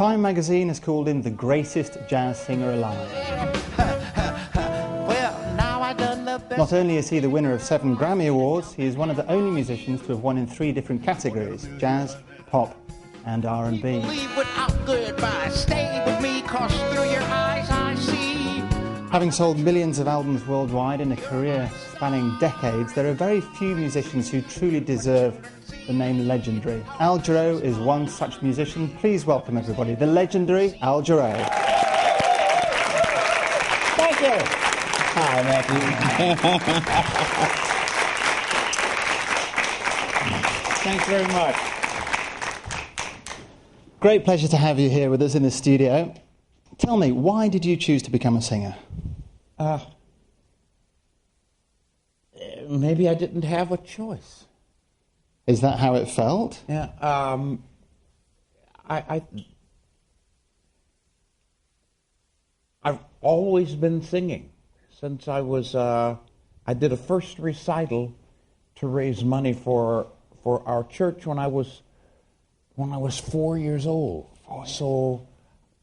Time magazine has called him the greatest jazz singer alive. Not only is he the winner of 7 Grammy Awards, he is one of the only musicians to have won in 3 different categories: jazz, pop and R&B. Having sold millions of albums worldwide in a career spanning decades, there are very few musicians who truly deserve the name legendary. Al Jarreau is one such musician. Please welcome everybody, the legendary Al Jarreau. Thank you. Hi, Matthew. Thanks very much. Great pleasure to have you here with us in the studio. Tell me, why did you choose to become a singer? Maybe I didn't have a choice. Is that how it felt? Yeah. I've always been singing since I was. I did a first recital to raise money for our church when I was 4 years old. So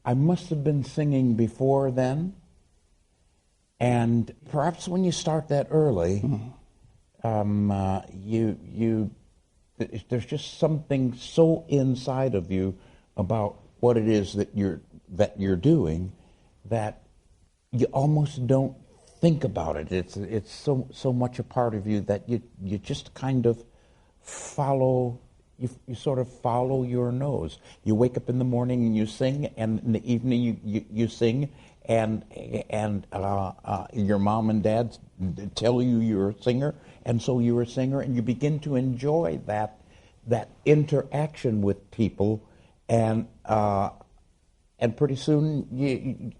I must have been singing before then. And perhaps when you start that early, there's just something so inside of you about what it is that you're doing that you almost don't think about it. It's so much a part of you that you just kind of follow. You sort of follow your nose. You wake up in the morning and you sing, and in the evening you sing, and your mom and dad tell you you're a singer, and so you're a singer, and you begin to enjoy that interaction with people, and pretty soon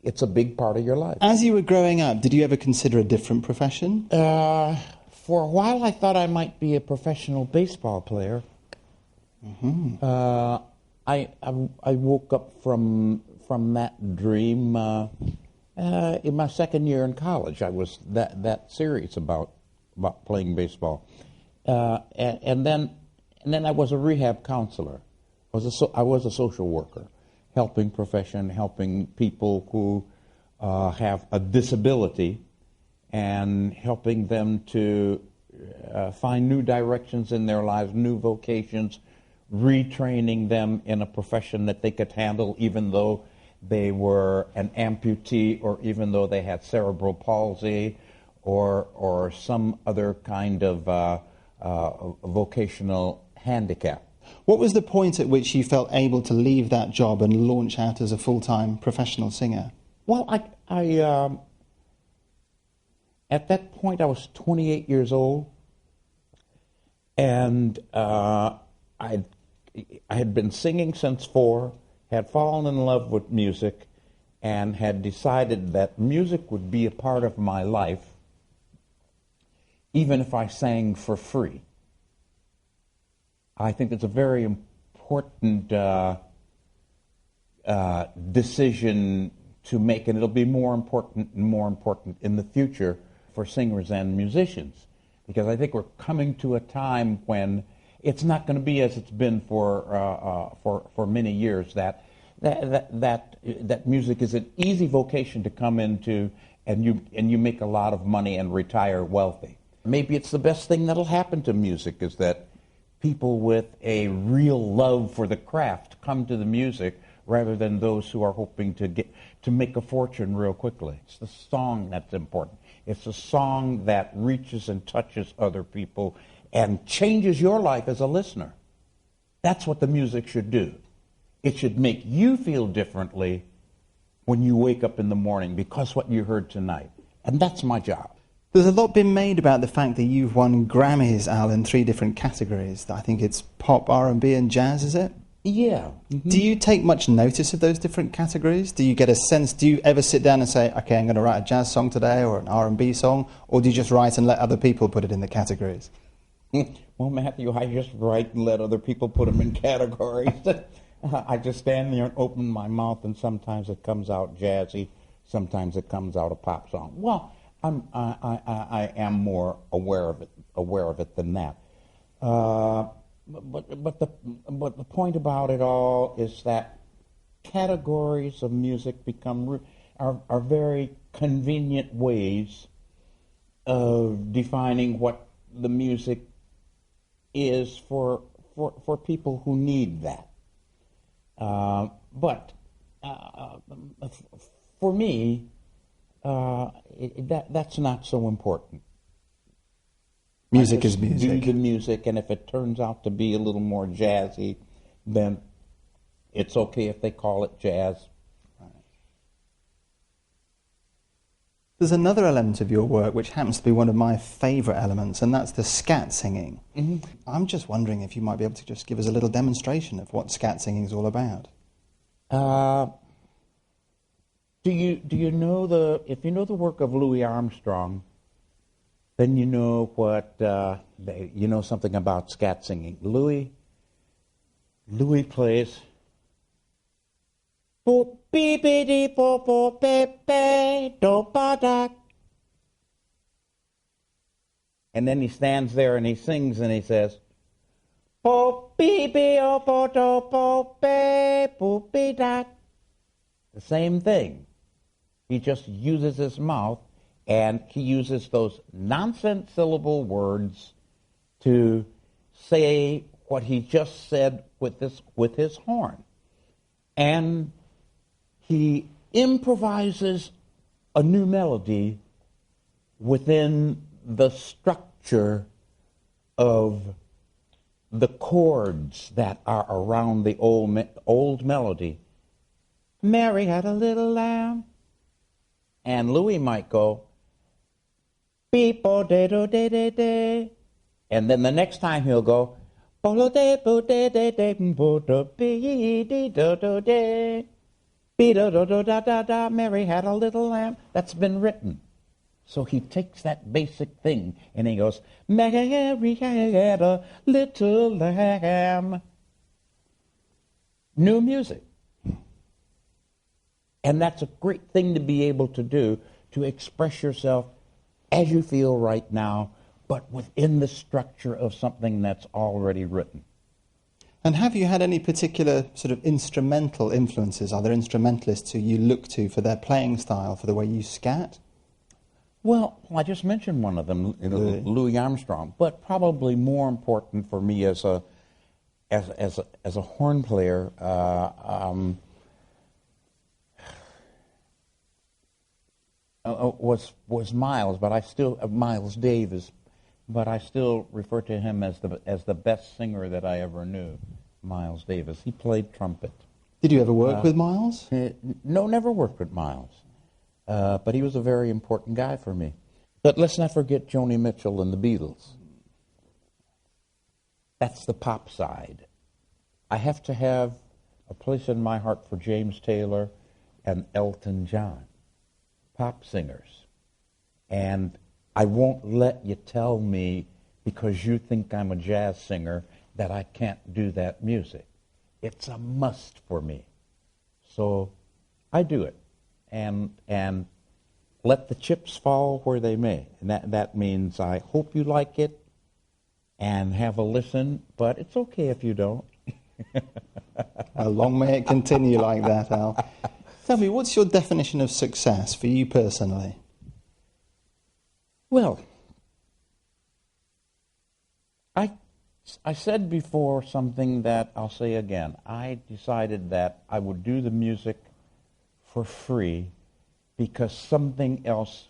it's a big part of your life. As you were growing up, did you ever consider a different profession? For a while, I thought I might be a professional baseball player. Mm-hmm. I woke up from that dream in my second year in college. I was that serious about playing baseball, and then I was a rehab counselor. I was a social worker, helping people who have a disability, and helping them to find new directions in their lives, new vocations, retraining them in a profession that they could handle even though they were an amputee, or even though they had cerebral palsy or some other kind of vocational handicap. What was the point at which you felt able to leave that job and launch out as a full-time professional singer? Well, I at that point, I was 28 years old, and I had been singing since 4, had fallen in love with music, and had decided that music would be a part of my life, even if I sang for free. I think it's a very important decision to make, and it'll be more important and more important in the future for singers and musicians, because I think we're coming to a time when it's not going to be as it's been for many years, that music is an easy vocation to come into, and you make a lot of money and retire wealthy. Maybe it's the best thing that'll happen to music, is that people with a real love for the craft come to the music, rather than those who are hoping to make a fortune real quickly. It's the song that's important. It's a song that reaches and touches other people and changes your life as a listener. That's what the music should do. It should make you feel differently when you wake up in the morning because what you heard tonight. And that's my job. There's a lot been made about the fact that you've won Grammys, Al, in 3 different categories. I think it's pop, R&B and jazz, is it? Yeah. Mm-hmm. Do you take much notice of those different categories? Do you get a sense, do you ever sit down and say, okay, I'm going to write a jazz song today or an R&B song, or do you just write and let other people put it in the categories? Well, Matthew, I just write and let other people put them in categories. I just stand there and open my mouth, and sometimes it comes out jazzy, sometimes it comes out a pop song. Well, I am more aware of it than that. but the point about it all is that categories of music are very convenient ways of defining what the music is for people who need that. But for me, that's not so important. Music is music. Do the music, and if it turns out to be a little more jazzy, then it's okay if they call it jazz. There's another element of your work which happens to be one of my favourite elements, and that's the scat singing. Mm-hmm. I'm just wondering if you might be able to just give us a little demonstration of what scat singing is all about. Do you know if you know the work of Louis Armstrong, then you know you know something about scat singing. Louis plays. And then he stands there and he sings and he says, the same thing. He just uses his mouth, and he uses those nonsense syllable words to say what he just said with his horn. And he improvises a new melody within the structure of the chords that are around the old melody. Mary had a little lamb. And Louis might go, beep-o-de-do-de-de-de. And then the next time he'll go, bolo-de-bo-de-de-de-bo-do-be-de-do-do-de. Be-do-do-do-da-da-da, Mary had a little lamb. That's been written. So he takes that basic thing and he goes, Mary had a little lamb. New music. And that's a great thing to be able to do, to express yourself as you feel right now, but within the structure of something that's already written. And have you had any particular sort of instrumental influences? Are there instrumentalists who you look to for their playing style, for the way you scat? Well, I just mentioned one of them, Louis Armstrong, but probably more important for me as a horn player, was Miles, but Miles Davis, but I still refer to him as the best singer that I ever knew, Miles Davis. He played trumpet. Did you ever work with Miles? No, never worked with Miles, but he was a very important guy for me. But let's not forget Joni Mitchell and the Beatles. That's the pop side. I have to have a place in my heart for James Taylor and Elton John. Pop singers. And I won't let you tell me, because you think I'm a jazz singer, that I can't do that music. It's a must for me. So I do it. And let the chips fall where they may. And that means I hope you like it and have a listen, but it's okay if you don't. How long may it continue like that, Al? Tell me, what's your definition of success for you personally? Well, I said before something that I'll say again. I decided that I would do the music for free because something else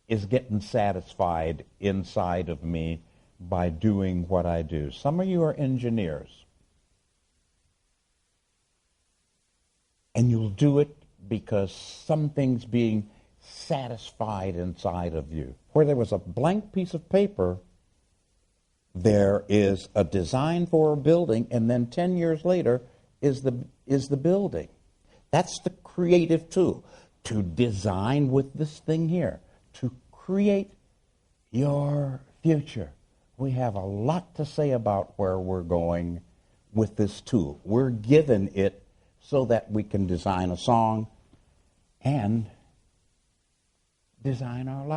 is getting satisfied inside of me by doing what I do. Some of you are engineers. And you'll do it because something's being satisfied inside of you. Where there was a blank piece of paper, there is a design for a building, and then 10 years later is the building. That's the creative tool, to design with this thing here, to create your future. We have a lot to say about where we're going with this tool. We're given it so that we can design a song and design our life.